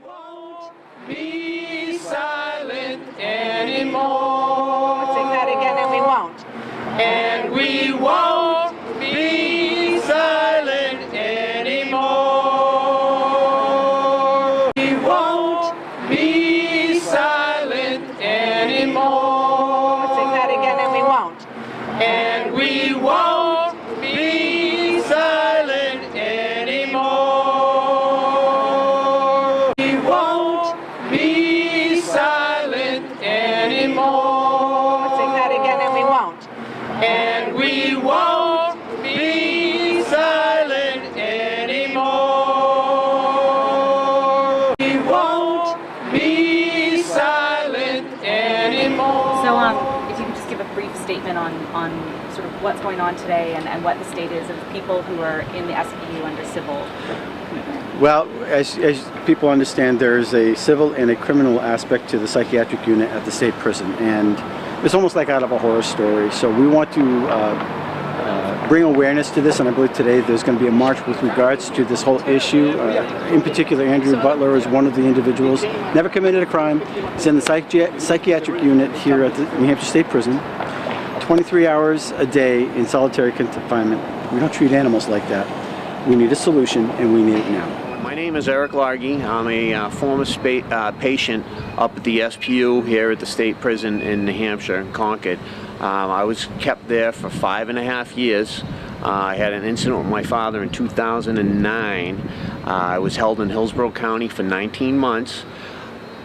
won't be silent anymore. Sing that again, and we won't. And we won't be silent anymore. We won't be silent anymore. Sing that again, and we won't. And we won't be silent anymore. We won't be silent anymore. Sing that again, and we won't. And we won't be silent anymore. We won't be silent anymore. So, if you could just give a brief statement on sort of what's going on today and what the state is of people who are in the SPU under civil commitment. Well, as people understand, there is a civil and a criminal aspect to the psychiatric unit at the state prison, and it's almost like out of a horror story. So we want to bring awareness to this, and I believe today there's going to be a march with regards to this whole issue. In particular, Andrew Butler is one of the individuals, never committed a crime. He's in the psychiatric unit here at the New Hampshire State Prison, 23 hours a day in solitary confinement. We don't treat animals like that. We need a solution, and we need it now. My name is Eric Largy. I'm a former patient up at the SPU here at the state prison in New Hampshire, in Concord. I was kept there for 5.5 years. I had an incident with my father in 2009. I was held in Hillsborough County for 19 months.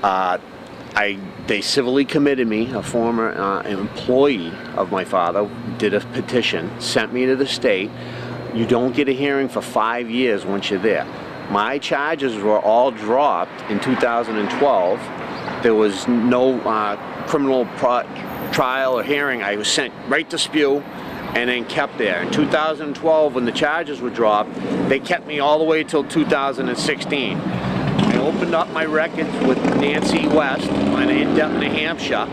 They civilly committed me. A former employee of my father did a petition, sent me to the state. You don't get a hearing for 5 years once you're there. My charges were all dropped in 2012. There was no criminal trial or hearing. I was sent right to SPU and then kept there. In 2012, when the charges were dropped, they kept me all the way till 2016. I opened up my records with Nancy West on In-Depth New Hampshire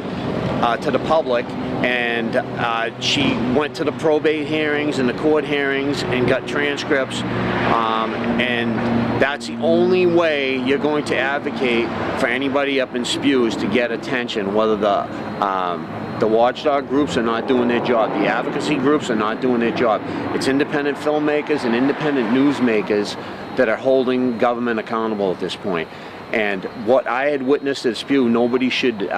to the public, and she went to the probate hearings and the court hearings and got transcripts, and that's the only way you're going to advocate for anybody up in SPUs to get attention, whether the watchdog groups are not doing their job, the advocacy groups are not doing their job. It's independent filmmakers and independent newsmakers that are holding government accountable at this point. And what I had witnessed at SPU, nobody should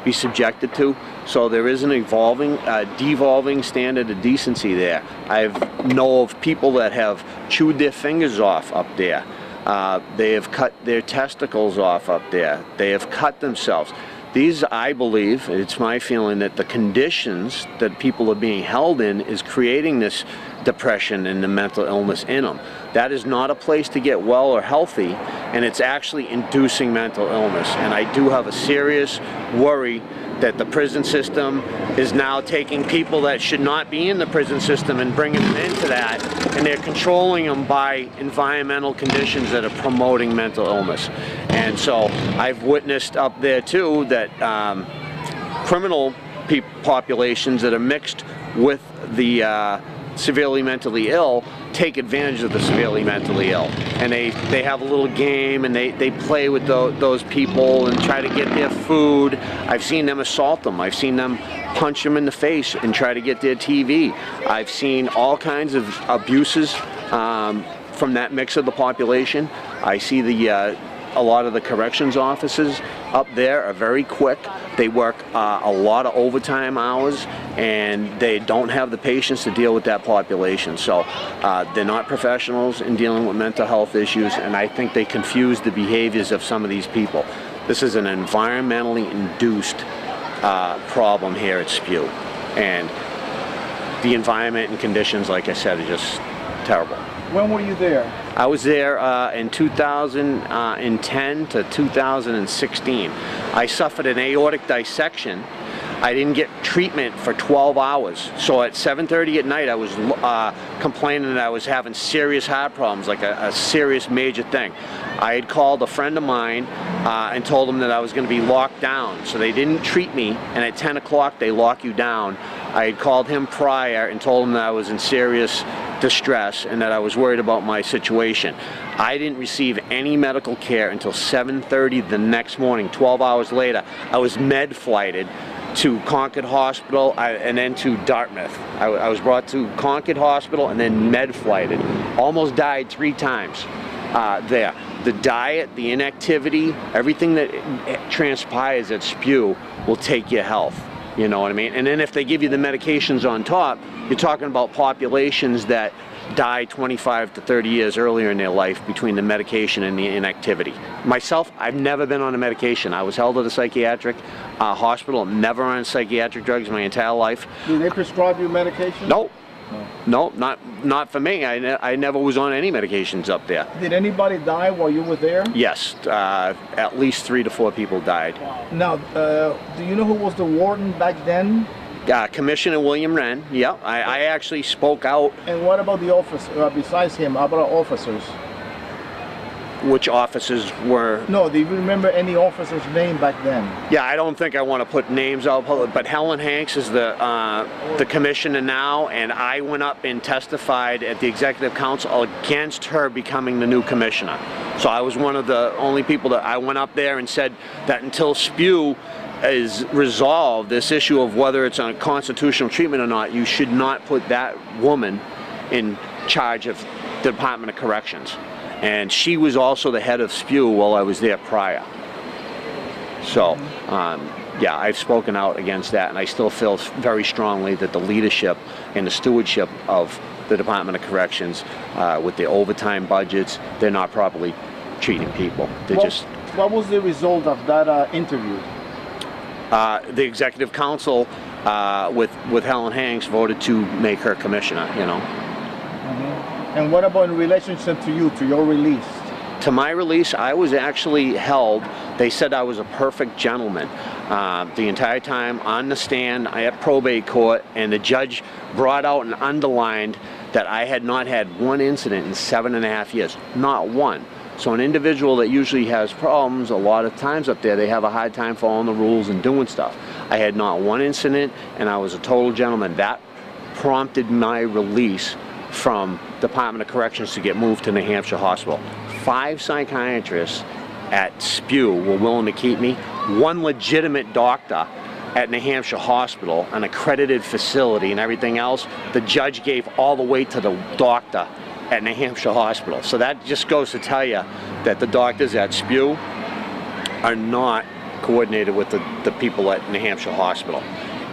be subjected to. So there is an devolving standard of decency there. I know of people that have chewed their fingers off up there. They have cut their testicles off up there. They have cut themselves. These, I believe, it's my feeling that the conditions that people are being held in is creating this depression and the mental illness in them. That is not a place to get well or healthy, and it's actually inducing mental illness. And I do have a serious worry that the prison system is now taking people that should not be in the prison system and bringing them into that, and they're controlling them by environmental conditions that are promoting mental illness. And so I've witnessed up there too that criminal populations that are mixed with the severely mentally ill take advantage of the severely mentally ill, and they have a little game and they play with those people and try to get their food. I've seen them assault them. I've seen them punch them in the face and try to get their TV. I've seen all kinds of abuses from that mix of the population. I see a lot of the corrections officers up there are very quick. They work a lot of overtime hours, and they don't have the patience to deal with that population. So they're not professionals in dealing with mental health issues, and I think they confuse the behaviors of some of these people. This is an environmentally induced problem here at SPU, and the environment and conditions, like I said, are just terrible. When were you there? I was there in 2010 to 2016. I suffered an aortic dissection. I didn't get treatment for 12 hours. So at 7:30 at night, I was complaining that I was having serious heart problems, like a serious major thing. I had called a friend of mine and told him that I was going to be locked down. So they didn't treat me, and at 10 o'clock they lock you down. I had called him prior and told him that I was in serious distress and that I was worried about my situation. I didn't receive any medical care until 7:30 the next morning. 12 hours later, I was med-flighted to Concord Hospital and then to Dartmouth. I was brought to Concord Hospital and then med-flighted. Almost died 3 times there. The diet, the inactivity, everything that transpires at SPEW will take your health. You know what I mean? And then if they give you the medications on top, you're talking about populations that die 25 to 30 years earlier in their life between the medication and the inactivity. Myself, I've never been on a medication. I was held at a psychiatric hospital, never on psychiatric drugs my entire life. Do they prescribe you medication? Nope. No, not for me. I never was on any medications up there. Did anybody die while you were there? Yes, at least 3 to 4 people died. Now, do you know who was the warden back then? Commissioner William Wren, yeah. I actually spoke out. And what about the office, besides him, how about officers? Which officers were? No, do you remember any officer's name back then? Yeah, I don't think I want to put names out, but Helen Hanks is the commissioner now, and I went up and testified at the executive council against her becoming the new commissioner. So I was one of the only people that I went up there and said that until SPEW is resolved, this issue of whether it's on constitutional treatment or not, you should not put that woman in charge of the Department of Corrections. And she was also the head of SPEW while I was there prior. So, yeah, I've spoken out against that, and I still feel very strongly that the leadership and the stewardship of the Department of Corrections, with the overtime budgets, they're not properly treating people. They're just... What was the result of that interview? The executive council with Helen Hanks voted to make her commissioner, you know. And what about in relationship to you, to your release? To my release, I was actually held. They said I was a perfect gentleman the entire time on the stand at probate court, and the judge brought out and underlined that I had not had one incident in 7.5 years, not one. So an individual that usually has problems, a lot of times up there, they have a hard time following the rules and doing stuff. I had not one incident, and I was a total gentleman. That prompted my release from Department of Corrections to get moved to New Hampshire Hospital. 5 psychiatrists at SPEW were willing to keep me. 1 legitimate doctor at New Hampshire Hospital, an accredited facility and everything else. The judge gave all the weight to the doctor at New Hampshire Hospital. So that just goes to tell you that the doctors at SPEW are not coordinated with the people at New Hampshire Hospital.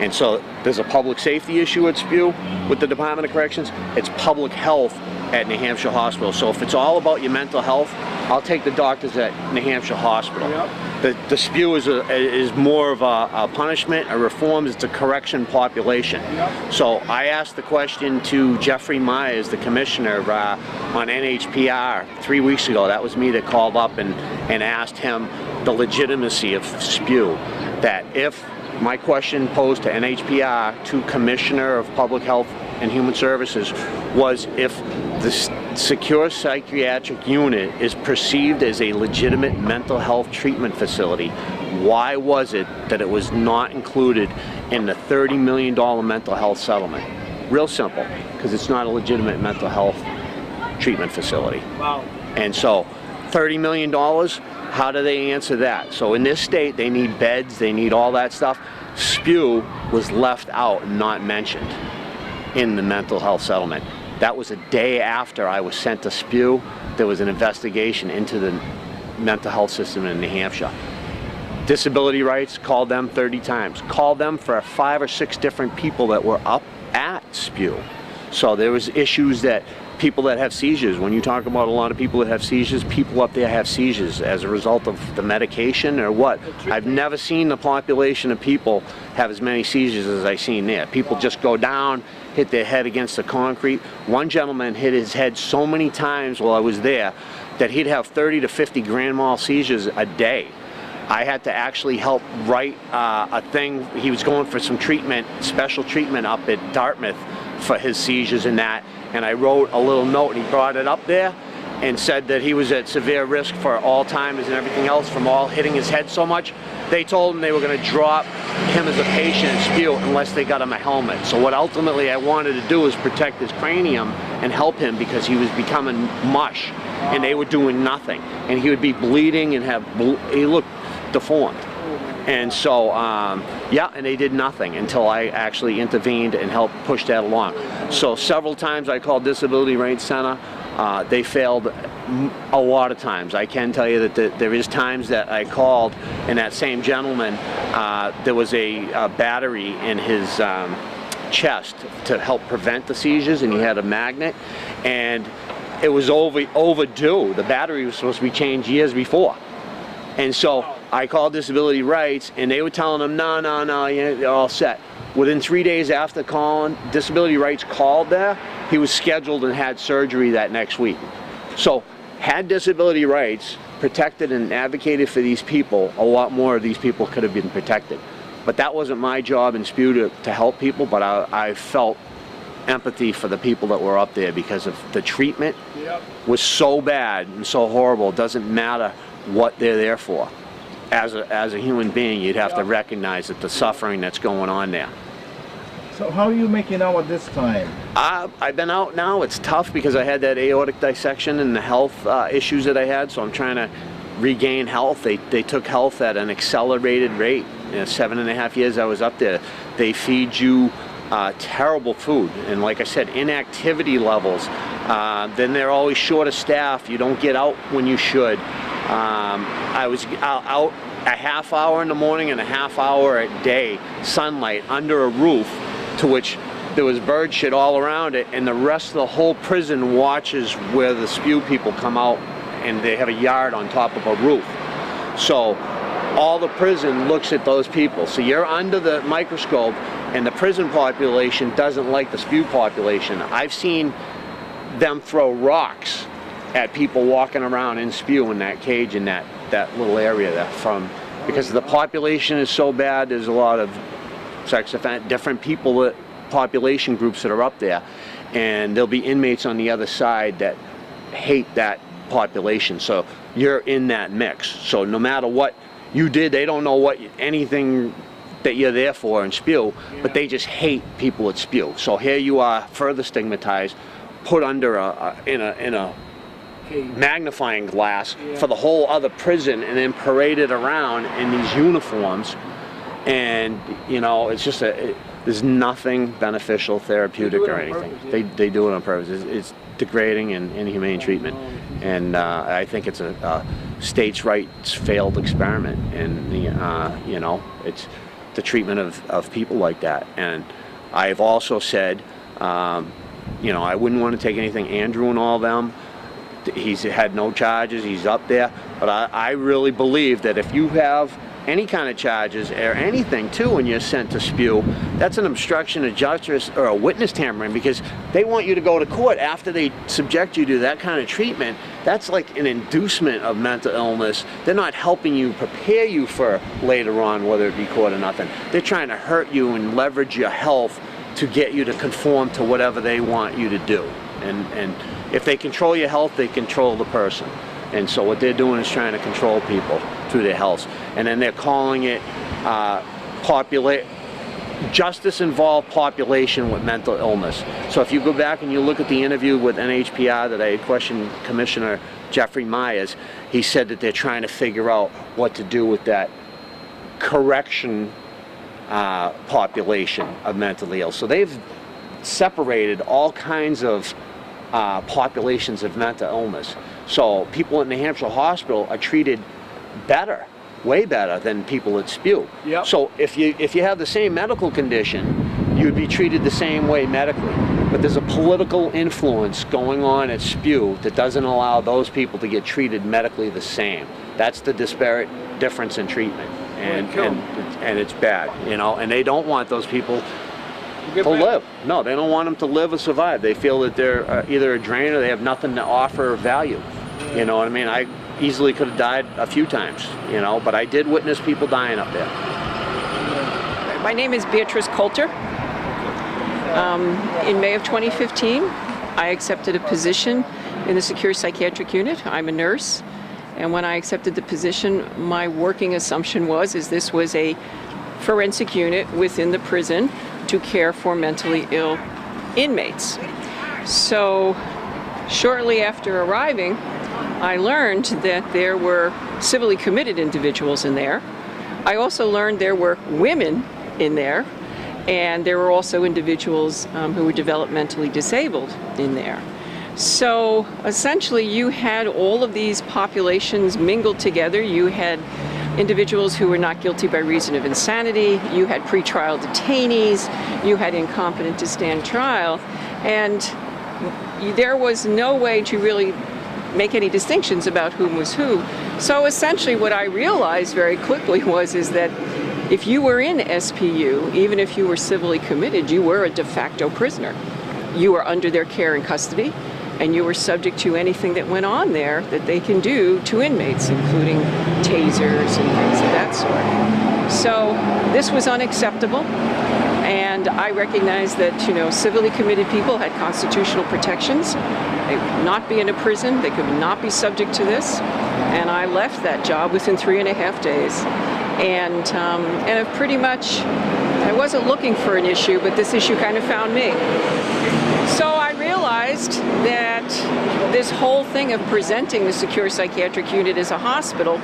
And so there's a public safety issue at SPEW with the Department of Corrections. It's public health at New Hampshire Hospital. So if it's all about your mental health, I'll take the doctors at New Hampshire Hospital. Yep. The SPEW is more of a punishment, a reform. It's a correction population. Yep. So I asked the question to Jeffrey Myers, the commissioner on NHPR 3 weeks ago. That was me that called up and asked him the legitimacy of SPEW. That if my question posed to NHPR, to Commissioner of Public Health and Human Services, was if the secure psychiatric unit is perceived as a legitimate mental health treatment facility, why was it that it was not included in the $30 million mental health settlement? Real simple, because it's not a legitimate mental health treatment facility. Wow. And so, $30 million, how do they answer that? So in this state, they need beds, they need all that stuff. SPEW was left out and not mentioned in the mental health settlement. That was a day after I was sent to SPEW. There was an investigation into the mental health system in New Hampshire. Disability rights, called them 30 times. Called them for 5 or 6 different people that were up at SPEW. So there was issues that people that have seizures, when you talk about a lot of people that have seizures, people up there have seizures as a result of the medication or what. I've never seen the population of people have as many seizures as I've seen there. People just go down, hit their head against the concrete. One gentleman hit his head so many times while I was there that he'd have 30 to 50 grand mal seizures a day. I had to actually help write a thing. He was going for some treatment, special treatment up at Dartmouth for his seizures and that. And I wrote a little note, and he brought it up there and said that he was at severe risk for Alzheimer's and everything else from all hitting his head so much. They told him they were going to drop him as a patient at SPEW unless they got him a helmet. So what ultimately I wanted to do is protect his cranium and help him because he was becoming mush, and they were doing nothing, and he would be bleeding and he looked deformed. And so, yeah, and they did nothing until I actually intervened and helped push that along. So several times I called Disability Rights Center. They failed a lot of times. I can tell you that there is times that I called, and that same gentleman, there was a battery in his chest to help prevent the seizures, and he had a magnet, and it was overdue. The battery was supposed to be changed years before. And so I called Disability Rights, and they were telling him, no, you're all set. Within 3 days after calling, Disability Rights called there, he was scheduled and had surgery that next week. So had Disability Rights protected and advocated for these people, a lot more of these people could have been protected. But that wasn't my job in SPEW to help people, but I felt empathy for the people that were up there because of the treatment was so bad and so horrible. It doesn't matter what they're there for. As a human being, you'd have to recognize that the suffering that's going on there. So how are you making out at this time? I've been out now. It's tough because I had that aortic dissection and the health issues that I had, so I'm trying to regain health. They took health at an accelerated rate. 7.5 years I was up there. They feed you terrible food, and like I said, inactivity levels. Then they're always short of staff. You don't get out when you should. I was out a half hour in the morning and a half hour at day, sunlight, under a roof, to which there was bird shit all around it, and the rest of the whole prison watches where the SPEW people come out, and they have a yard on top of a roof. So all the prison looks at those people. So you're under the microscope, and the prison population doesn't like the SPEW population. I've seen them throw rocks at people walking around in SPEW in that cage in that little area there, because the population is so bad. There's a lot of sex offenders, different people, population groups that are up there, and there'll be inmates on the other side that hate that population. So you're in that mix. So no matter what you did, they don't know anything that you're there for in SPEW, but they just hate people at SPEW. So here you are, further stigmatized, put under in a magnifying glass for the whole other prison, and then paraded around in these uniforms. And you know, it's just there's nothing beneficial, therapeutic, or anything. They do it on purpose. It's degrading and inhumane treatment, and I think it's a states' rights failed experiment. And you know, it's the treatment of people like that. And I've also said, you know, I wouldn't want to take anything. Andrew and all them, he's had no charges, he's up there, but I really believe that if you have any kind of charges or anything too when you're sent to SPEW, that's an obstruction of justice or a witness tampering, because they want you to go to court after they subject you to that kind of treatment. That's like an inducement of mental illness. They're not helping you, prepare you for later on, whether it be court or nothing. They're trying to hurt you and leverage your health to get you to conform to whatever they want you to do. And if they control your health, they control the person. And so what they're doing is trying to control people through their health. And then they're calling it justice-involved population with mental illness. So if you go back and you look at the interview with NHPR that I questioned Commissioner Jeffrey Myers, he said that they're trying to figure out what to do with that correction population of mentally ill. So they've separated all kinds of populations of mental illness. So people at New Hampshire Hospital are treated better, way better than people at SPEW. Yep. So if you have the same medical condition, you would be treated the same way medically. But there's a political influence going on at SPEW that doesn't allow those people to get treated medically the same. That's the disparate difference in treatment, and it's bad, you know. And they don't want those people to live. No, they don't want them to live or survive. They feel that they're either a drain or they have nothing to offer value. You know what I mean? I easily could have died a few times, you know, but I did witness people dying up there. My name is Beatrice Coulter. In May of 2015, I accepted a position in the Secure Psychiatric Unit. I'm a nurse, and when I accepted the position, my working assumption was this was a forensic unit within the prison to care for mentally ill inmates. So shortly after arriving, I learned that there were civilly committed individuals in there. I also learned there were women in there, and there were also individuals who were developmentally disabled in there. So essentially you had all of these populations mingled together. You had individuals who were not guilty by reason of insanity, you had pretrial detainees, you had incompetent to stand trial, and there was no way to really make any distinctions about whom was who. So essentially what I realized very quickly is that if you were in SPU, even if you were civilly committed, you were a de facto prisoner. You were under their care and custody, and you were subject to anything that went on there that they can do to inmates, including tasers and things of that sort. So this was unacceptable, and I recognized that, civilly committed people had constitutional protections. They could not be in a prison, they could not be subject to this, and I left that job within 3.5 days. And I've pretty much, I wasn't looking for an issue, but this issue kind of found me. So I realized that this whole thing of presenting the secure psychiatric unit as a hospital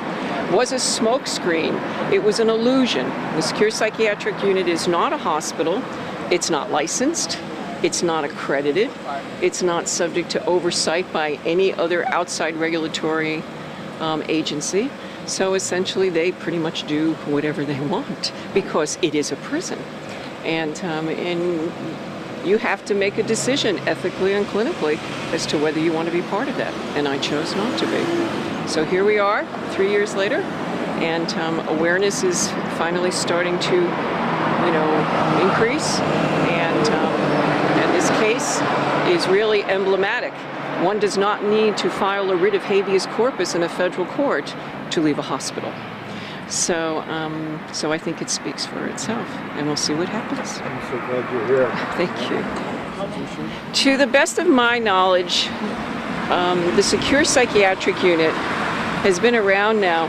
was a smokescreen. It was an illusion. The secure psychiatric unit is not a hospital. It's not licensed. It's not accredited. It's not subject to oversight by any other outside regulatory agency. So essentially they pretty much do whatever they want because it is a prison. And you have to make a decision ethically and clinically as to whether you want to be part of that. And I chose not to be. So here we are 3 years later, and awareness is finally starting to, increase. And this case is really emblematic. One does not need to file a writ of habeas corpus in a federal court to leave a hospital. So I think it speaks for itself, and we'll see what happens. I'm so glad you're here. Thank you. To the best of my knowledge, the secure psychiatric unit has been around now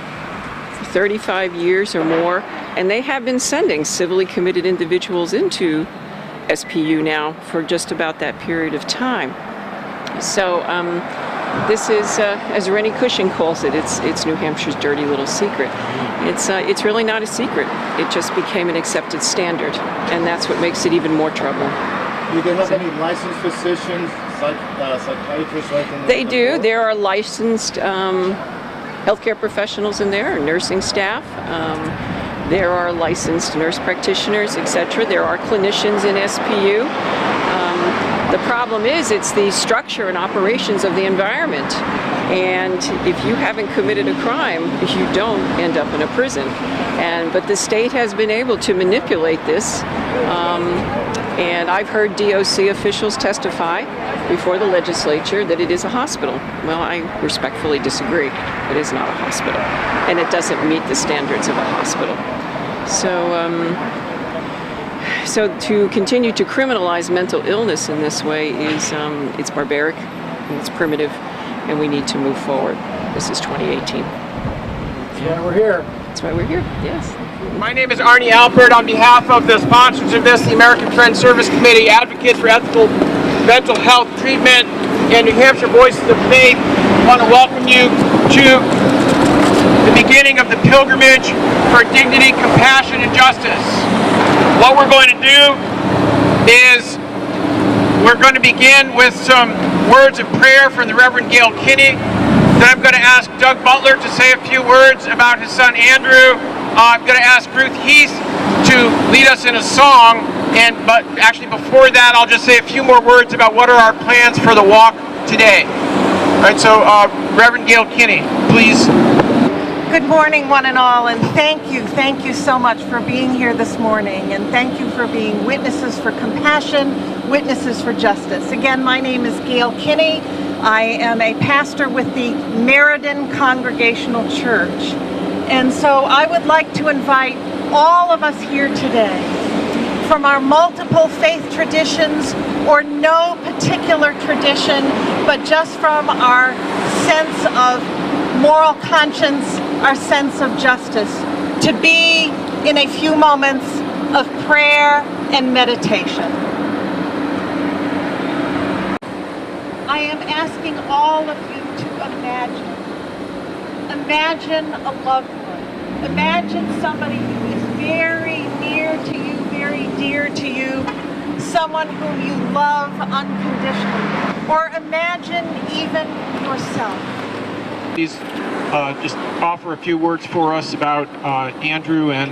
for 35 years or more, and they have been sending civilly committed individuals into SPU now for just about that period of time. So this is, as Rennie Cushing calls it, it's New Hampshire's dirty little secret. It's really not a secret. It just became an accepted standard, and that's what makes it even more trouble. Do they have any licensed physicians, psychiatrists right in the They do. There are licensed healthcare professionals in there, nursing staff. There are licensed nurse practitioners, etc. There are clinicians in SPU. The problem is it's the structure and operations of the environment. And if you haven't committed a crime, you don't end up in a prison. But the state has been able to manipulate this. And I've heard DOC officials testify before the legislature that it is a hospital. Well, I respectfully disagree. It is not a hospital. And it doesn't meet the standards of a hospital. So to continue to criminalize mental illness in this way is, it's barbaric, and it's primitive, and we need to move forward. This is 2018. That's why we're here. That's why we're here, yes. My name is Arnie Alpert. On behalf of the sponsors of this, the American Friends Service Committee, Advocates for Ethical Mental Health Treatment, and New Hampshire Voices of Faith, I want to welcome you to the beginning of the pilgrimage for dignity, compassion, and justice. What we're going to do is we're going to begin with some words of prayer from the Reverend Gail Kinney. Then I'm going to ask Doug Butler to say a few words about his son Andrew. I'm going to ask Ruth Heath to lead us in a song. But actually before that, I'll just say a few more words about what are our plans for the walk today. All right, so Reverend Gail Kinney, please. Good morning, one and all, and thank you so much for being here this morning, and thank you for being witnesses for compassion, witnesses for justice. Again, my name is Gail Kinney. I am a pastor with the Meriden Congregational Church, and so I would like to invite all of us here today, from our multiple faith traditions or no particular tradition, but just from our sense of moral conscience, our sense of justice, to be in a few moments of prayer and meditation. I am asking all of you to imagine. Imagine a loved one. Imagine somebody who is very near to you, very dear to you, someone whom you love unconditionally. Or imagine even yourself. Please just offer a few words for us about Andrew and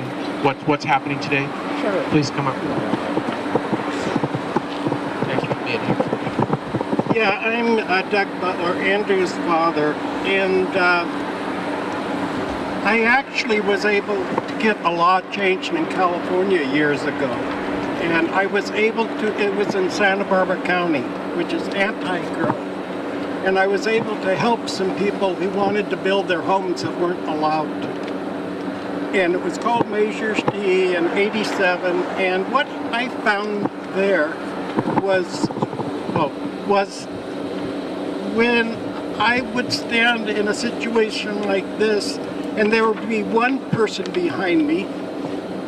what's happening today. Sure. Please come up. Thank you for being here. Yeah, I'm Doug Butler, Andrew's father, and I actually was able to get a law changed in California years ago. And I was able to, it was in Santa Barbara County, which is anti-growth. And I was able to help some people who wanted to build their homes that weren't allowed to. And it was called Measures D in '87. And what I found there was when I would stand in a situation like this, and there would be one person behind me,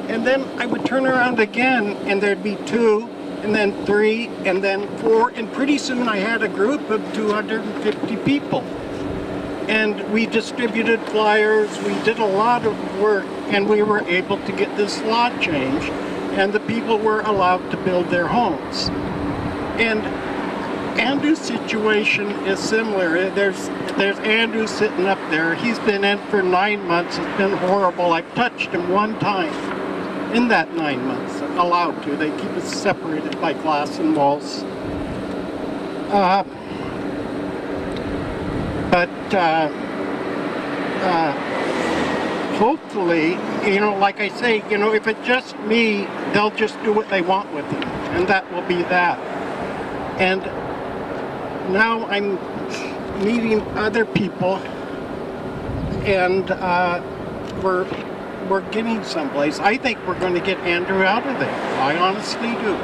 and then I would turn around again, and there'd be two, and then three, and then four, and pretty soon I had a group of 250 people. And we distributed flyers, we did a lot of work, and we were able to get this law changed, and the people were allowed to build their homes. And Andrew's situation is similar. There's Andrew sitting up there. He's been in for 9 months. It's been horrible. I've touched him one time in that 9 months, allowed to. They keep us separated by glass and walls. Hopefully, like I say, if it's just me, they'll just do what they want with him, and that will be that. And now I'm meeting other people, and we're getting someplace. I think we're going to get Andrew out of there. I honestly do.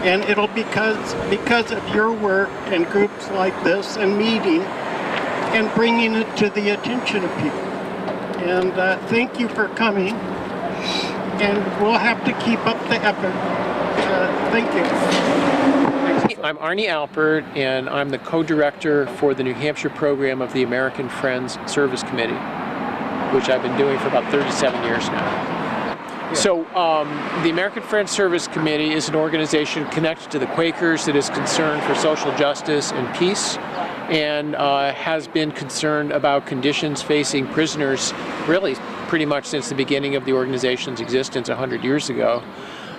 And it'll because of your work and groups like this and meeting and bringing it to the attention of people. And thank you for coming. And we'll have to keep up the effort. Thank you. I'm Arnie Alpert, and I'm the co-director for the New Hampshire program of the American Friends Service Committee, which I've been doing for about 37 years now. Yeah. So the American Friends Service Committee is an organization connected to the Quakers that is concerned for social justice and peace, and has been concerned about conditions facing prisoners really pretty much since the beginning of the organization's existence 100 years ago.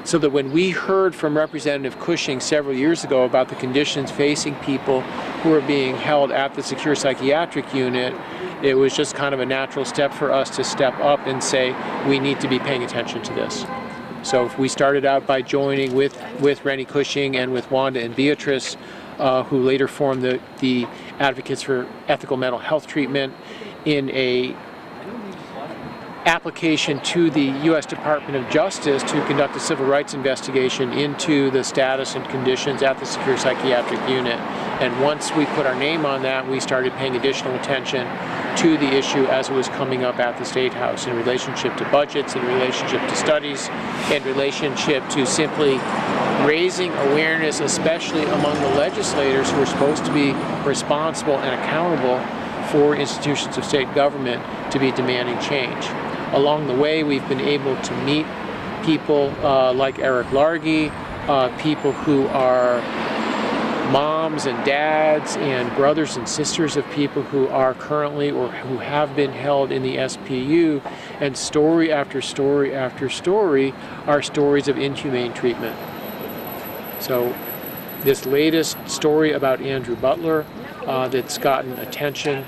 So that when we heard from Representative Cushing several years ago about the conditions facing people who are being held at the Secure Psychiatric Unit, it was just kind of a natural step for us to step up and say, we need to be paying attention to this. So we started out by joining with Rennie Cushing and with Wanda and Beatrice, who later formed the Advocates for Ethical Mental Health Treatment, in a application to the U.S. Department of Justice to conduct a civil rights investigation into the status and conditions at the Secure Psychiatric Unit. And once we put our name on that, we started paying additional attention to the issue as it was coming up at the State House in relationship to budgets, in relationship to studies, in relationship to simply raising awareness, especially among the legislators who are supposed to be responsible and accountable for institutions of state government to be demanding change. Along the way, we've been able to meet people like Eric Largy, people who are moms and dads and brothers and sisters of people who are currently or who have been held in the SPU, and story after story after story are stories of inhumane treatment. So this latest story about Andrew Butler that's gotten attention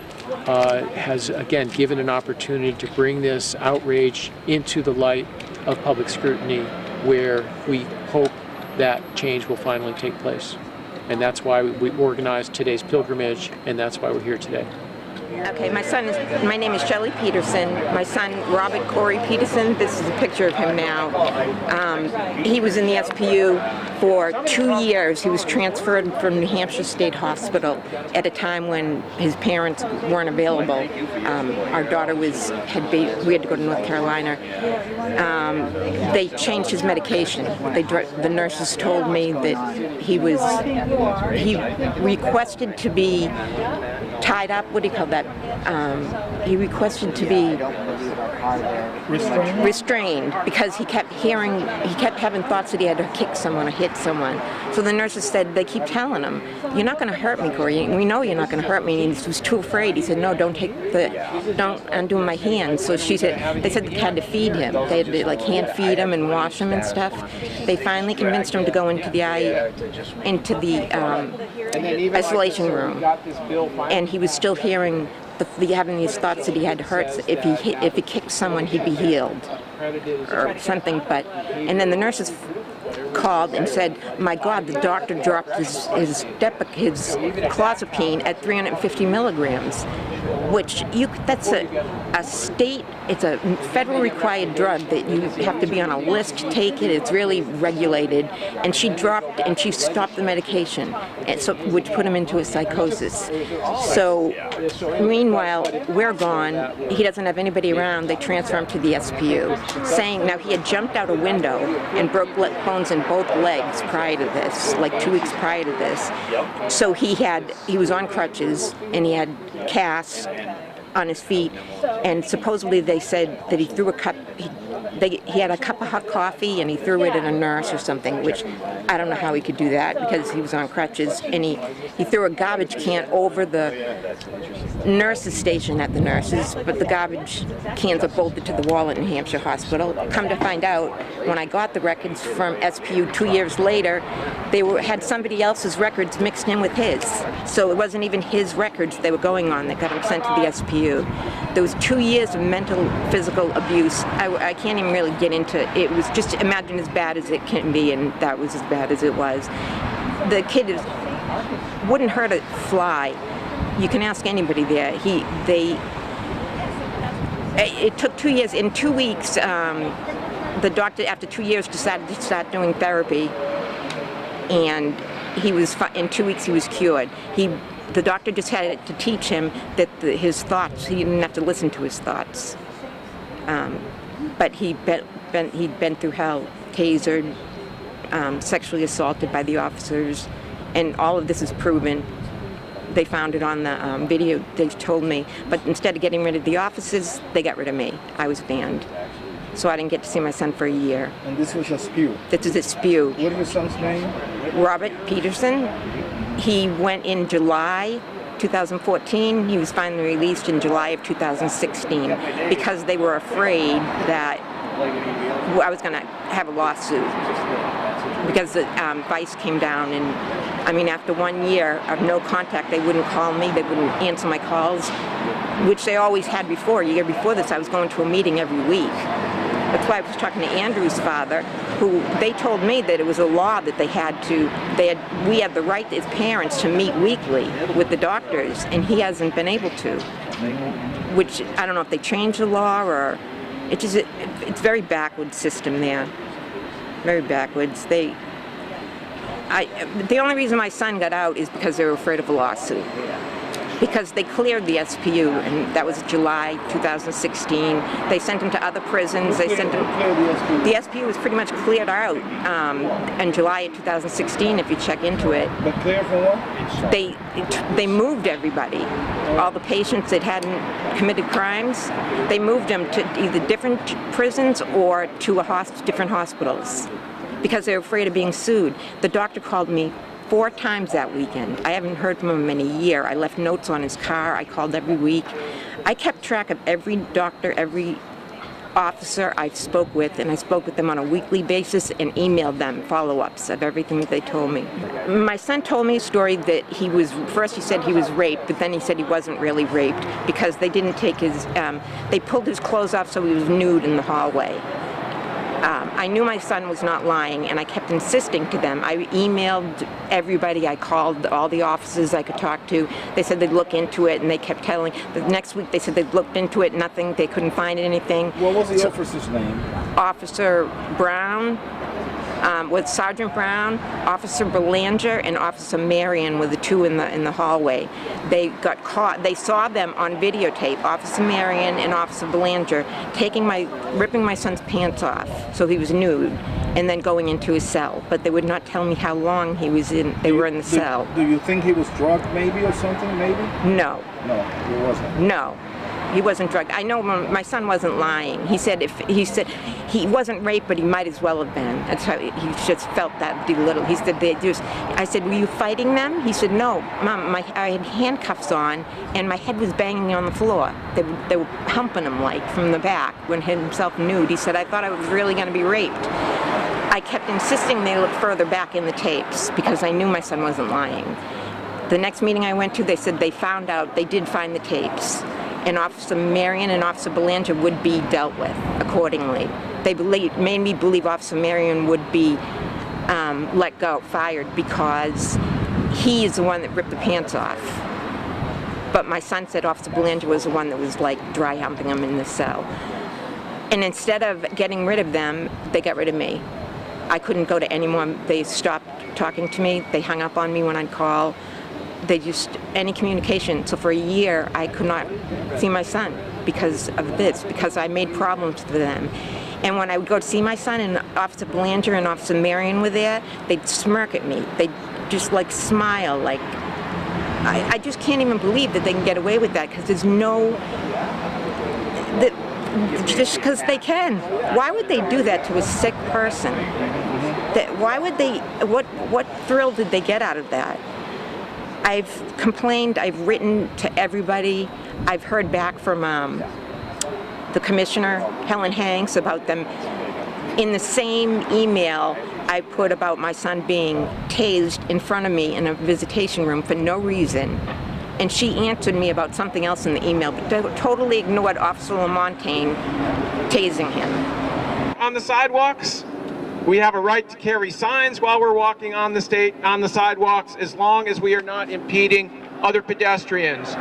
has again given an opportunity to bring this outrage into the light of public scrutiny, where we hope that change will finally take place. And that's why we organized today's pilgrimage, and that's why we're here today. Okay, my name is Shelley Peterson. My son, Robert Corey Peterson, this is a picture of him now. He was in the SPU for 2 years. He was transferred from New Hampshire State Hospital at a time when his parents weren't available. Our daughter we had to go to North Carolina. They changed his medication. The nurses told me that he requested to be tied up. What do you call that? He requested to be restrained because he kept having thoughts that he had to kick someone or hit someone. So the nurses said, they keep telling him, "You're not going to hurt me, Corey. We know you're not going to hurt me." And he was too afraid. He said, "No, don't undo my hands." So they said they had to feed him. They had to like hand feed him and wash him and stuff. They finally convinced him to go into the isolation room, and he was still having these thoughts that he had to hurt. If he kicked someone, he'd be healed or something. And then the nurses called and said, "My God, the doctor dropped his clozapine at 350 milligrams," which that's it's a federal required drug that you have to be on a list to take it. It's really regulated. And she stopped the medication, which put him into a psychosis. So meanwhile, we're gone. He doesn't have anybody around. They transfer him to the SPU, saying now he had jumped out a window and broke bones in both legs prior to this, like 2 weeks prior to this. So he was on crutches and he had casts on his feet, and supposedly they said that he threw a cup. He had a cup of hot coffee and he threw it at a nurse or something, which I don't know how he could do that because he was on crutches. And he threw a garbage can over the nurse's station at the nurses, but the garbage cans are bolted to the wall at New Hampshire Hospital. Come to find out, when I got the records from SPU 2 years later, they had somebody else's records mixed in with his. So it wasn't even his records they were going on that got him sent to the SPU. There was 2 years of mental, physical abuse. I can't even really get into it. It was just, imagine as bad as it can be, and that was as bad as it was. The kid wouldn't hurt a fly. You can ask anybody there. It took 2 years. In 2 weeks, the doctor, after 2 years, decided to start doing therapy, and in 2 weeks he was cured. The doctor just had to teach him that his thoughts, he didn't have to listen to his thoughts. But he'd been through hell, tasered, sexually assaulted by the officers, and all of this is proven. They found it on the video, they told me. But instead of getting rid of the officers, they got rid of me. I was banned. So I didn't get to see my son for a year. And this was a SPU? This is a SPU. What is your son's name? Robert Peterson. He went in July 2014. He was finally released in July of 2016 because they were afraid that I was going to have a lawsuit because the Vice came down, and I mean, after 1 year of no contact, they wouldn't call me, they wouldn't answer my calls, which they always had before. A year before this, I was going to a meeting every week. That's why I was talking to Andrew's father, who they told me that it was a law that we had the right as parents to meet weekly with the doctors, and he hasn't been able to. Which, I don't know if they changed the law or, it's very backwards system there. Very backwards. The only reason my son got out is because they were afraid of a lawsuit. Because they cleared the SPU, and that was July 2016. They sent him to other prisons. The SPU was pretty much cleared out in July of 2016, if you check into it. But clear for what? They moved everybody. All the patients that hadn't committed crimes, they moved them to either different prisons or to different hospitals because they were afraid of being sued. The doctor called me 4 times that weekend. I haven't heard from him in a year. I left notes on his car. I called every week. I kept track of every doctor, every officer I spoke with, and I spoke with them on a weekly basis and emailed them follow-ups of everything that they told me. My son told me a story that first he said he was raped, but then he said he wasn't really raped because they didn't take they pulled his clothes off so he was nude in the hallway. I knew my son was not lying, and I kept insisting to them. I emailed everybody. I called all the officers I could talk to. They said they'd look into it, and they kept telling. The next week they said they'd looked into it, nothing. They couldn't find anything. What was the officer's name? Officer Brown, with Sergeant Brown, Officer Belanger, and Officer Marion were the two in the hallway. They got caught. They saw them on videotape, Officer Marion and Officer Belanger, ripping my son's pants off, so he was nude, and then going into his cell. But they would not tell me how long he was in. They were in the cell. Do you think he was drugged, maybe, or something, maybe? No. No, he wasn't. No. He wasn't drugged. I know my son wasn't lying. He said he wasn't raped, but he might as well have been. That's how he just felt that belittled. He said I said, were you fighting them? He said, no, Mom. I had handcuffs on, and my head was banging on the floor. They were humping him like from the back when he himself nude. He said, I thought I was really going to be raped. I kept insisting they look further back in the tapes because I knew my son wasn't lying. The next meeting I went to, they said they did find the tapes. And Officer Marion and Officer Belanger would be dealt with accordingly. They made me believe Officer Marion would be let go, fired, because he is the one that ripped the pants off. But my son said Officer Belanger was the one that was like dry humping him in the cell. And instead of getting rid of them, they got rid of me. I couldn't go to any more. They stopped talking to me. They hung up on me when I'd call. They just, any communication. So for a year, I could not see my son because of this, because I made problems for them. And when I would go to see my son and Officer Belanger and Officer Marion were there, they'd smirk at me. They'd just like smile, like, I just can't even believe that they can get away with that, because there's no, just because they can. Why would they do that to a sick person? Why would they, what thrill did they get out of that? I've complained, I've written to everybody. I've heard back from the commissioner, Helen Hanks, about them. In the same email, I put about my son being tased in front of me in a visitation room for no reason. And she answered me about something else in the email, but totally ignored Officer Lamontagne tasing him. On the sidewalks, we have a right to carry signs while we're walking on the sidewalks, as long as we are not impeding other pedestrians.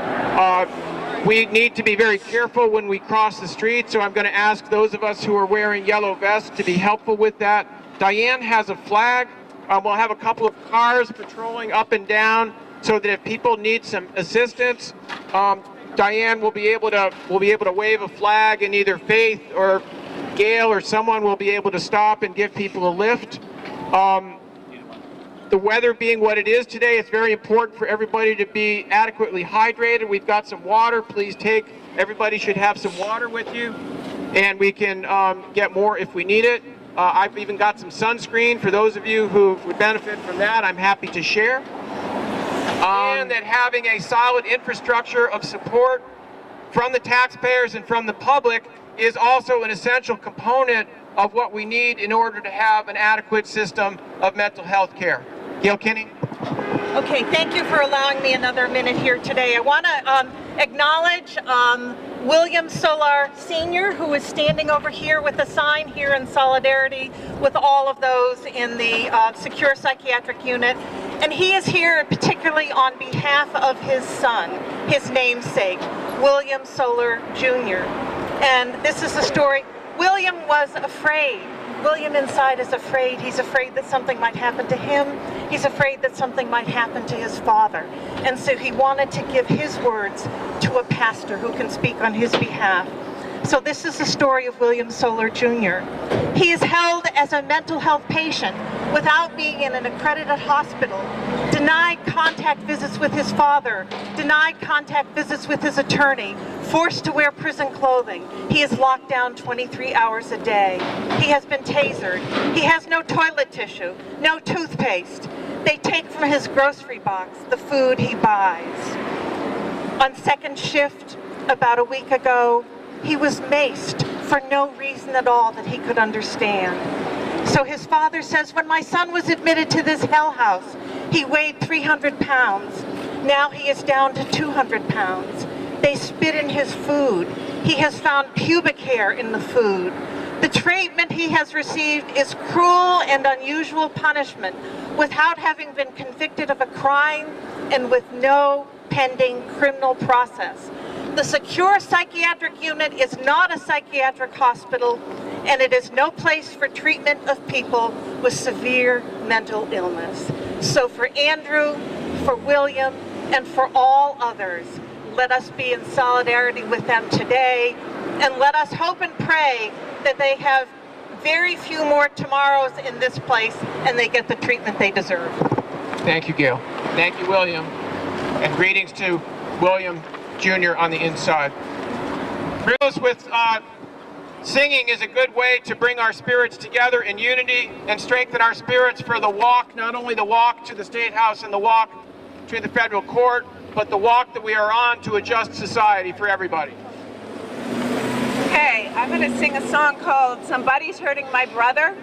We need to be very careful when we cross the street, so I'm going to ask those of us who are wearing yellow vests to be helpful with that. Diane has a flag. We'll have a couple of cars patrolling up and down, so that if people need some assistance, Diane will be able to wave a flag, and either Faith or Gail or someone will be able to stop and give people a lift. The weather being what it is today, it's very important for everybody to be adequately hydrated. We've got some water. Please everybody should have some water with you, and we can get more if we need it. I've even got some sunscreen for those of you who would benefit from that. I'm happy to share. And that having a solid infrastructure of support from the taxpayers and from the public is also an essential component of what we need in order to have an adequate system of mental health care. Gail Kinney. Okay, thank you for allowing me another minute here today. I want to acknowledge William Solar Sr., who is standing over here with a sign here in solidarity with all of those in the secure psychiatric unit. And he is here particularly on behalf of his son, his namesake, William Solar Jr. And this is the story. William was afraid. William inside is afraid. He's afraid that something might happen to him. He's afraid that something might happen to his father. And so he wanted to give his words to a pastor who can speak on his behalf. So this is the story of William Solar Jr. He is held as a mental health patient without being in an accredited hospital, denied contact visits with his father, denied contact visits with his attorney, forced to wear prison clothing. He is locked down 23 hours a day. He has been tasered. He has no toilet tissue, no toothpaste. They take from his grocery box the food he buys. On second shift, about a week ago, he was maced for no reason at all that he could understand. So his father says, when my son was admitted to this hell house, he weighed 300 pounds. Now he is down to 200 pounds. They spit in his food. He has found pubic hair in the food. The treatment he has received is cruel and unusual punishment without having been convicted of a crime and with no pending criminal process. The secure psychiatric unit is not a psychiatric hospital, and it is no place for treatment of people with severe mental illness. So for Andrew, for William, and for all others, let us be in solidarity with them today, and let us hope and pray that they have very few more tomorrows in this place and they get the treatment they deserve. Thank you, Gail. Thank you, William. And greetings to William Jr. on the inside. Realize with singing is a good way to bring our spirits together in unity and strengthen our spirits for the walk, not only the walk to the State House and the walk to the federal court, but the walk that we are on to a just society for everybody. Okay, I'm going to sing a song called Somebody's Hurting My Brother,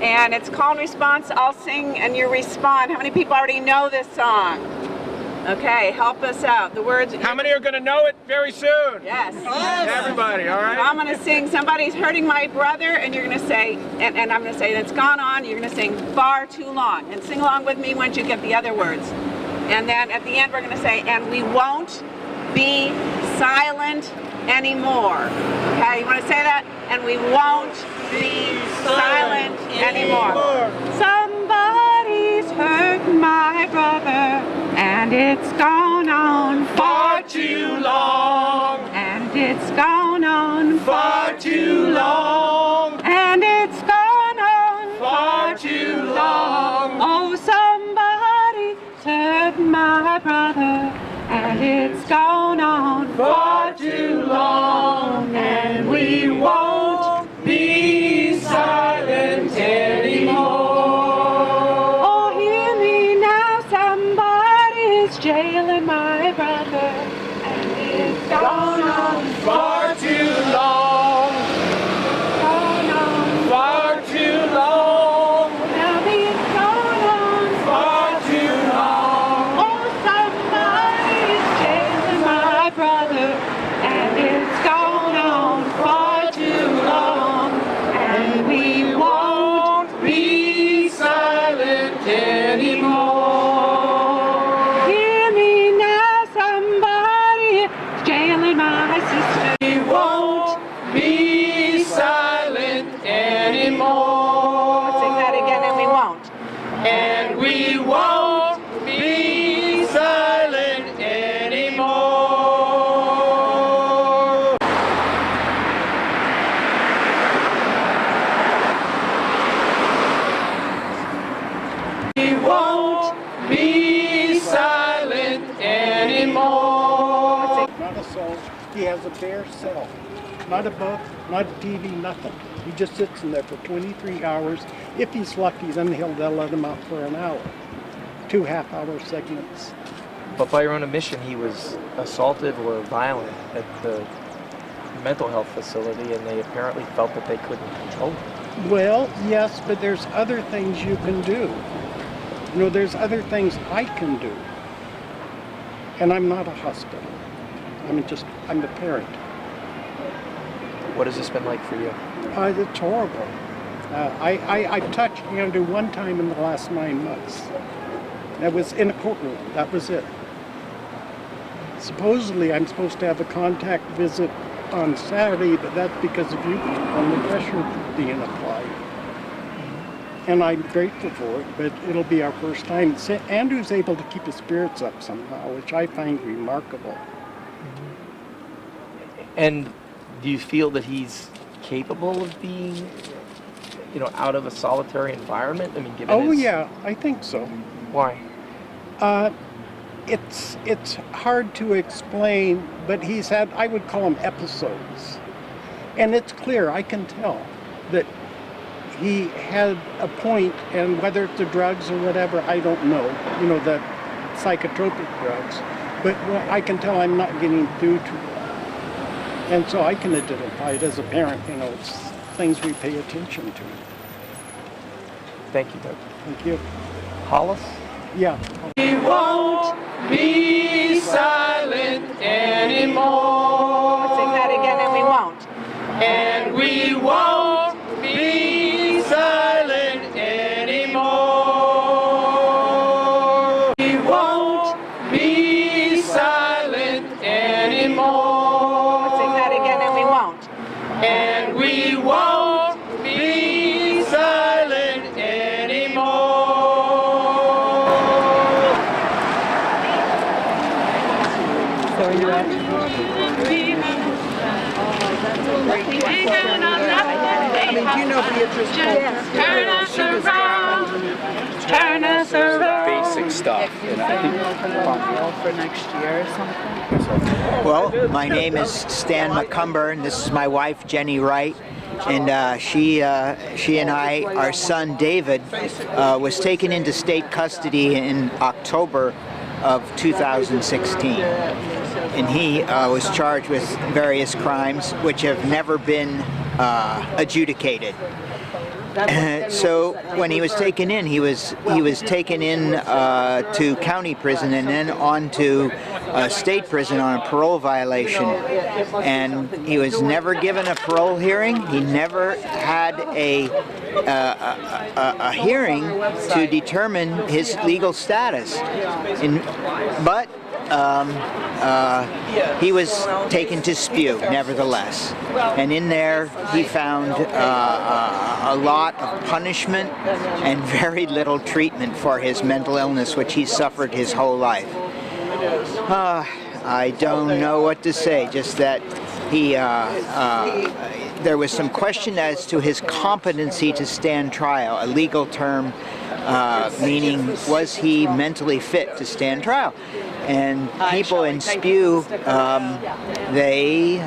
and it's call and response. I'll sing and you respond. How many people already know this song? Okay, help us out. The words... How many are going to know it very soon? Yes. Everybody, all right? I'm going to sing Somebody's Hurting My Brother, and you're going to say, and I'm going to say, it's gone on, you're going to sing far too long. And sing along with me once you get the other words. And then at the end we're going to say, and we won't be silent anymore. Okay, you want to say that? And we won't be silent anymore. Somebody's hurt my brother, and it's gone on far too long. And it's gone on far too long. And it's gone on far too long. Oh, somebody's hurt my brother, and it's gone on far too long, and we won't be silent anymore. Oh, hear me now, somebody's jailing my brother, and it's gone on far too long. Gone on far too long. Now it's gone on far too long. Oh, somebody's jailing my brother, and it's gone on far too long, and we won't be silent anymore. Hear me now, somebody jailing my sister. We won't be silent anymore. Sing that again, and we won't. And we won't be silent anymore. We won't be silent anymore. Not a soul. He has a bare cell. Not a book, not a TV, nothing. He just sits in there for 23 hours. If he's lucky, then they'll let him out for an hour. 2 half-hour segments. But by your own admission, he was assaulted or violent at the mental health facility, and they apparently felt that they couldn't control him. Well, yes, but there's other things you can do. You know, there's other things I can do. And I'm not a hospital. I'm a parent. What has this been like for you? It's horrible. I touched Andrew one time in the last 9 months. That was in a courtroom. That was it. Supposedly, I'm supposed to have a contact visit on Saturday, but that's because of you and the pressure being applied. And I'm grateful for it, but it'll be our first time. Andrew's able to keep his spirits up somehow, which I find remarkable. And do you feel that he's capable of being, out of a solitary environment? I mean, given his... Yeah, I think so. Why? It's hard to explain, but he's had, I would call them episodes. And it's clear, I can tell, that he had a point, and whether it's the drugs or whatever, I don't know, the psychotropic drugs. But I can tell I'm not getting through to him. And so I can identify it as a parent, it's things we pay attention to. Thank you, Doug. Thank you. Hollis? Yeah. We won't be silent anymore. Sing that again, and we won't. And we won't do you know Beatrice? Yes. Turn us around. Turn us around. Basic stuff, you know. For next year or something. Well, my name is Stan McCumber, and this is my wife, Jenny Wright. And she and I, our son David, was taken into state custody in October of 2016. And he was charged with various crimes which have never been adjudicated. So when he was taken in, he was taken in to county prison and then on to state prison on a parole violation. And he was never given a parole hearing. He never had a hearing to determine his legal status. But he was taken to SPEW, nevertheless. And in there, he found a lot of punishment and very little treatment for his mental illness, which he suffered his whole life. I don't know what to say, just that he, there was some question as to his competency to stand trial, a legal term meaning was he mentally fit to stand trial. And people in SPEW, they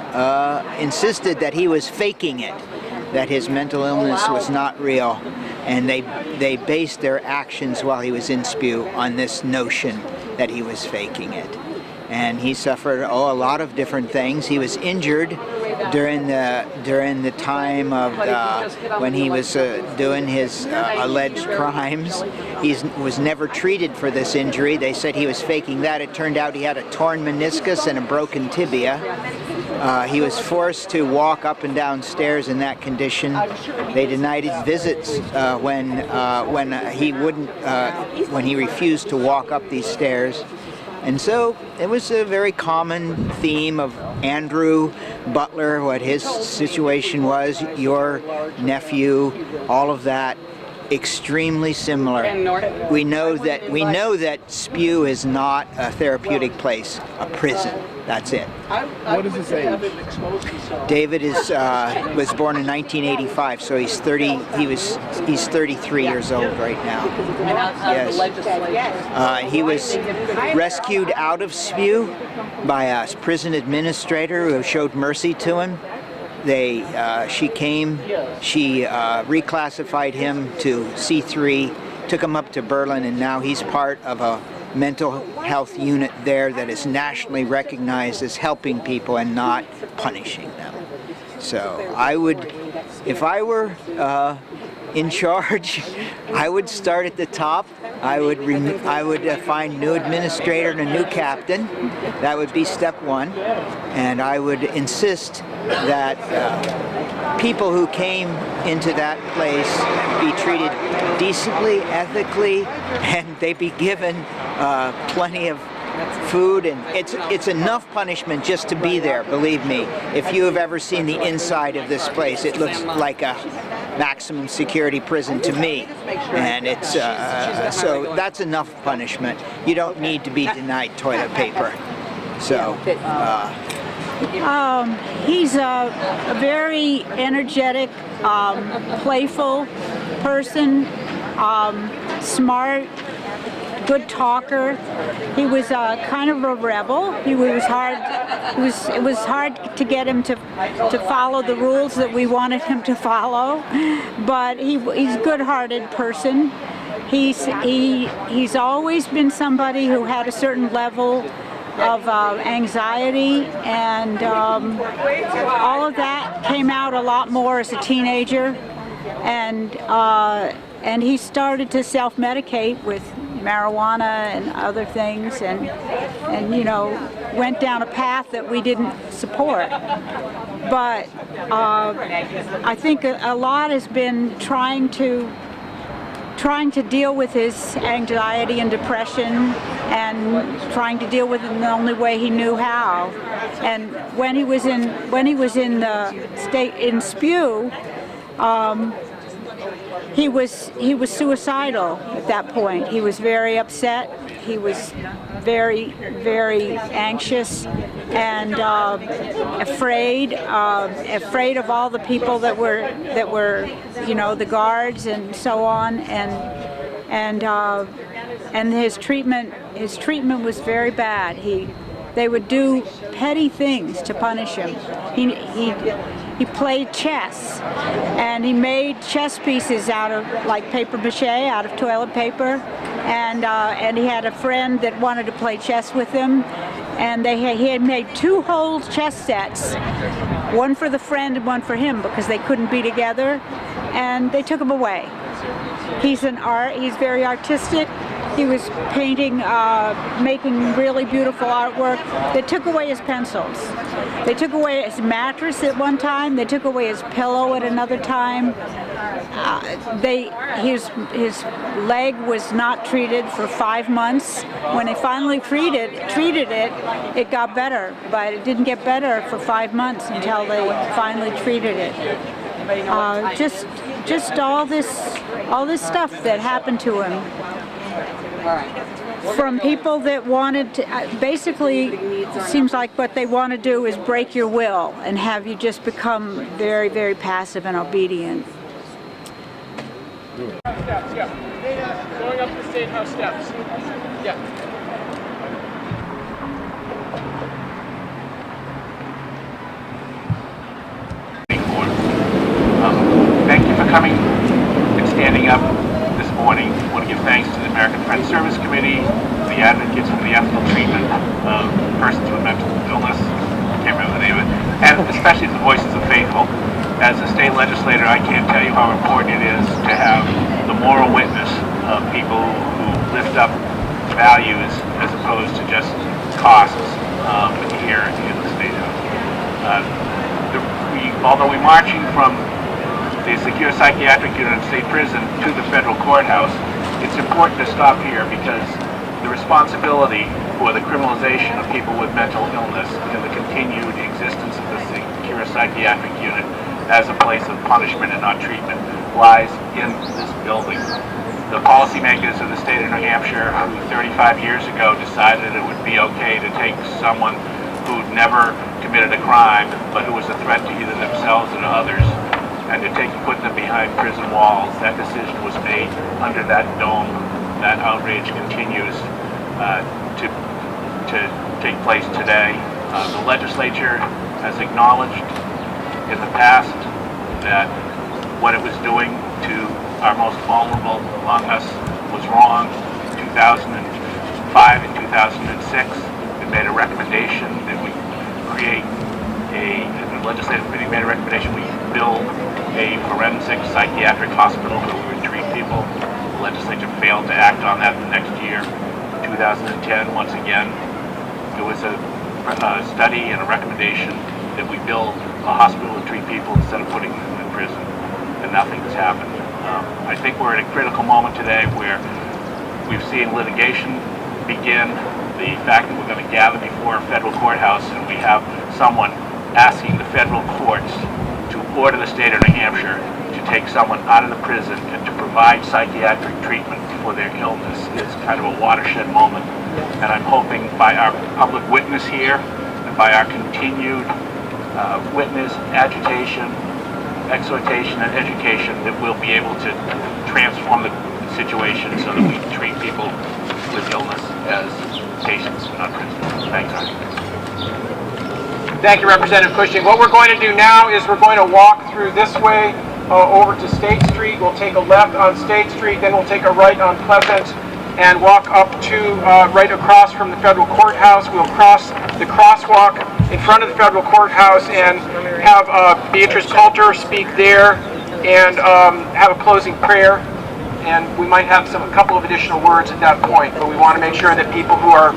insisted that he was faking it, that his mental illness was not real, and they based their actions while he was in SPEW on this notion that he was faking it. And he suffered a lot of different things. He was injured during the time of when he was doing his alleged crimes. He was never treated for this injury. They said he was faking that. It turned out he had a torn meniscus and a broken tibia. He was forced to walk up and down stairs in that condition. They denied his visits when he refused to walk up these stairs. And so it was a very common theme of Andrew Butler, what his situation was, your nephew, all of that, extremely similar. We know that SPEW is not a therapeutic place, a prison. That's it. What is his age? David was born in 1985, so he's 33 years old right now. Yes. He was rescued out of SPEW by a prison administrator who showed mercy to him. She reclassified him to C3, took him up to Berlin, and now he's part of a mental health unit there that is nationally recognized as helping people and not punishing them. So I would, if I were in charge, I would start at the top. I would find new administrator and a new captain. That would be step one. And I would insist that people who came into that place be treated decently, ethically, and they be given plenty of food, and it's enough punishment just to be there, believe me. If you have ever seen the inside of this place, it looks like a maximum security prison to me, and it's so that's enough punishment. You don't need to be denied toilet paper. So he's a very energetic, playful person, smart, good talker. He was kind of a rebel. It was hard to get him to follow the rules that we wanted him to follow, but he's a good-hearted person. He's always been somebody who had a certain level of anxiety, and all of that came out a lot more as a teenager, and he started to self-medicate with marijuana and other things, and you know, went down a path that we didn't support. But I think a lot has been trying to deal with his anxiety and depression, and trying to deal with it in the only way he knew how. And when he was in the state in SPEW, he was suicidal at that point. He was very upset. He was very, very anxious and afraid of all the people that were, you know, the guards and so on, and his treatment was very bad. They would do petty things to punish him. He played chess, and he made chess pieces out of like paper mache, out of toilet paper, and he had a friend that wanted to play chess with him, and he had made 2 whole chess sets, one for the friend and one for him, because they couldn't be together, and they took him away. He's very artistic. He was painting, making really beautiful artwork. They took away his pencils. They took away his mattress at one time. They took away his pillow at another time. His leg was not treated for 5 months. When they finally treated it, it got better. But it didn't get better for 5 months until they finally treated it. Just all this stuff that happened to him. From people that wanted to, basically, it seems like what they want to do is break your will and have you just become very, very passive and obedient. Steps, yeah. Going up the State House steps. Yeah. Thank you for coming and standing up this morning. I want to give thanks to the American Friends Service Committee, the advocates for the ethical treatment of persons with mental illness, can't remember the name of it, and especially the Voices of Faithful. As a state legislator, I can't tell you how important it is to have the moral witness of people who lift up values as opposed to just costs here in the State House. Although we're marching from the secure psychiatric unit of state prison to the federal courthouse, it's important to stop here because the responsibility for the criminalization of people with mental illness and the continued existence of the secure psychiatric unit as a place of punishment and not treatment lies in this building. The policymakers of the state of New Hampshire, who 35 years ago decided it would be okay to take someone who'd never committed a crime but who was a threat to either themselves or to others, and to put them behind prison walls. That decision was made under that dome. That outrage continues to take place today. The legislature has acknowledged in the past that what it was doing to our most vulnerable among us was wrong. In 2005 and 2006, it made a recommendation that we create the legislative committee made a recommendation we build a forensic psychiatric hospital where we would treat people. The legislature failed to act on that the next year. 2010, once again, there was a study and a recommendation that we build a hospital to treat people instead of putting them in prison, and nothing has happened. I think we're at a critical moment today where we've seen litigation begin. The fact that we're going to gather before a federal courthouse and we have someone asking the federal courts to order the state of New Hampshire to take someone out of the prison and to provide psychiatric treatment for their illness is kind of a watershed moment. And I'm hoping by our public witness here and by our continued witness, agitation, exhortation, and education that we'll be able to transform the situation so that we treat people with illness as patients, not prisoners. Thanks, Arnie. Thank you, Representative Cushing. What we're going to do now is we're going to walk through this way over to State Street. We'll take a left on State Street, then we'll take a right on Pleasant and walk up to right across from the federal courthouse. We'll cross the crosswalk in front of the federal courthouse and have Beatrice Coulter speak there and have a closing prayer. And we might have a couple of additional words at that point, but we want to make sure that people who are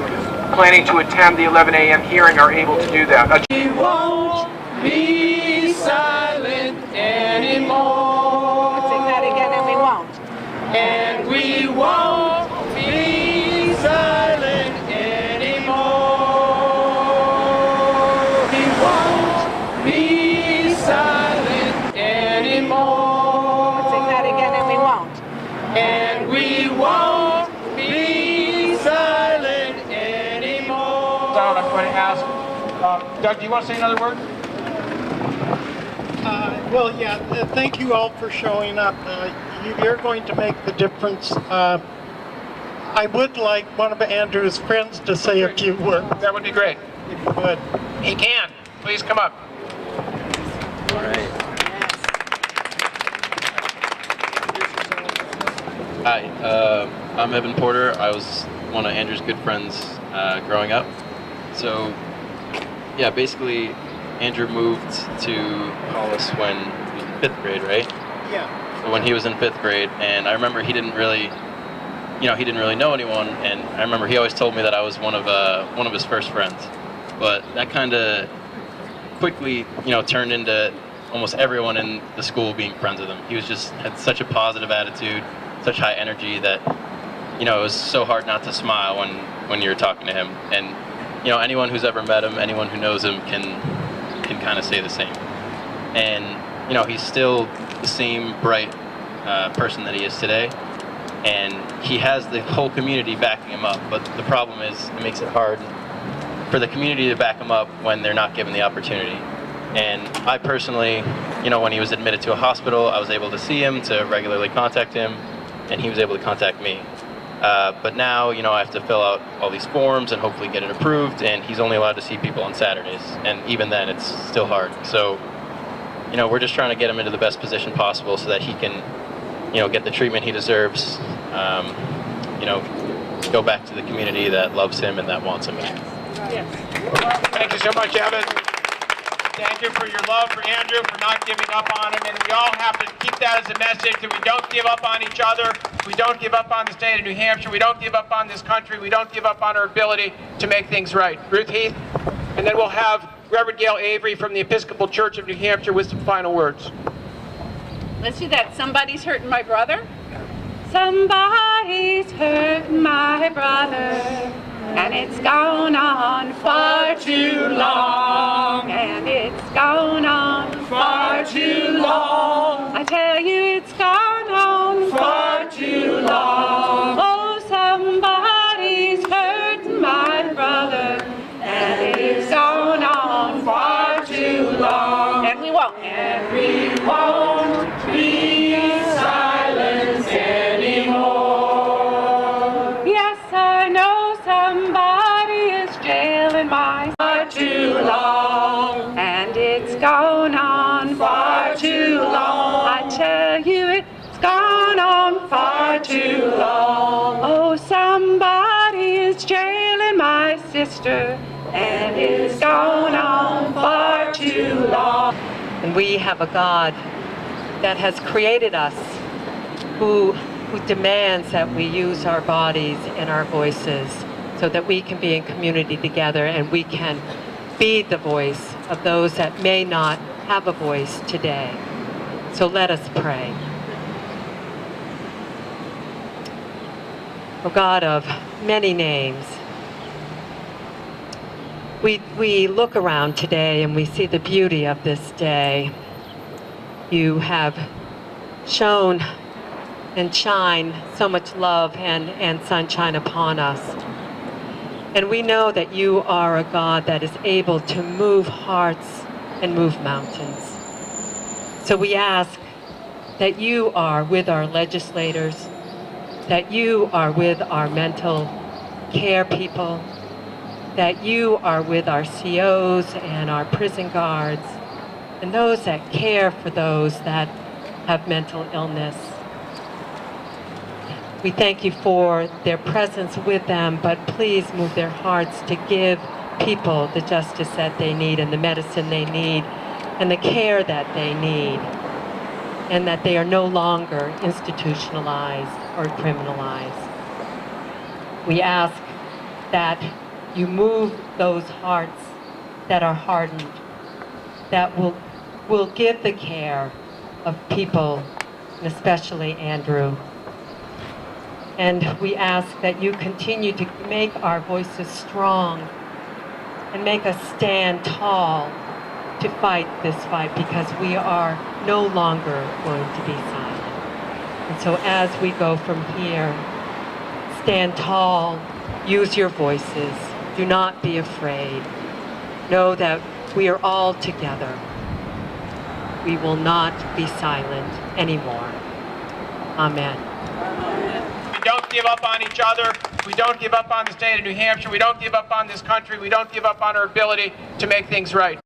planning to attend the 11 a.m. hearing are able to do that. We won't be silent anymore. Let's sing that again, and we won't. And we won't be silent anymore. We won't be silent anymore. Let's sing that again, and we won't. and we won't be silent anymore. Down, I'm going to ask, Doug, do you want to say another word? Well, yeah, thank you all for showing up. You're going to make the difference. I would like one of Andrew's friends to say a few words. That would be great. If you would. He can. Please come up. All right. Hi, I'm Evan Porter. I was one of Andrew's good friends growing up. So, yeah, basically, Andrew moved to Hollis when he was in 5th grade, right? Yeah. So when he was in 5th grade, and I remember he didn't really know anyone, and I remember he always told me that I was one of his first friends. But that kind of quickly, turned into almost everyone in the school being friends with him. He had such a positive attitude, such high energy that, it was so hard not to smile when you were talking to him. And, anyone who's ever met him, anyone who knows him can kind of say the same. And, he's still the same bright person that he is today. And he has the whole community backing him up. But the problem is it makes it hard for the community to back him up when they're not given the opportunity. And I personally, when he was admitted to a hospital, I was able to see him, to regularly contact him, and he was able to contact me. But now, I have to fill out all these forms and hopefully get it approved, and he's only allowed to see people on Saturdays, and even then it's still hard. So, we're just trying to get him into the best position possible so that he can, get the treatment he deserves, go back to the community that loves him and that wants him back. Thank you so much, Evan. Thank you for your love for Andrew, for not giving up on him, and we all have to keep that as a message, that we don't give up on each other, we don't give up on the state of New Hampshire, we don't give up on this country, we don't give up on our ability to make things right. Ruth Heath, and then we'll have Reverend Gail Avery from the Episcopal Church of New Hampshire with some final words. Let's do that. Somebody's hurting my brother. Somebody's hurting my brother, and it's gone on far too long, and it's gone on far too long. I tell you, it's gone on far too long. Oh, somebody's hurting my brother, and it's gone on far too long. And we won't. And we won't be silent anymore. Yes, I know somebody is jailing my far too long, and it's gone on far too long. I tell you, it's gone on far too long. Oh, somebody is jailing my sister, and it's gone on far too long. And we have a God that has created us, who demands that we use our bodies and our voices so that we can be in community together and we can be the voice of those that may not have a voice today. So let us pray. O God of many names, we look around today and we see the beauty of this day. You have shown and shine so much love and sunshine upon us. And we know that you are a God that is able to move hearts and move mountains. So we ask that you are with our legislators, that you are with our mental care people, that you are with our COs and our prison guards, and those that care for those that have mental illness. We thank you for their presence with them, but please move their hearts to give people the justice that they need and the medicine they need and the care that they need, and that they are no longer institutionalized or criminalized. We ask that you move those hearts that are hardened, that will give the care of people, and especially Andrew. And we ask that you continue to make our voices strong and make us stand tall to fight this fight, because we are no longer going to be silent. And so as we go from here, stand tall, use your voices, do not be afraid. Know that we are all together. We will not be silent anymore. Amen. We don't give up on each other. We don't give up on the state of New Hampshire. We don't give up on this country. We don't give up on our ability to make things right.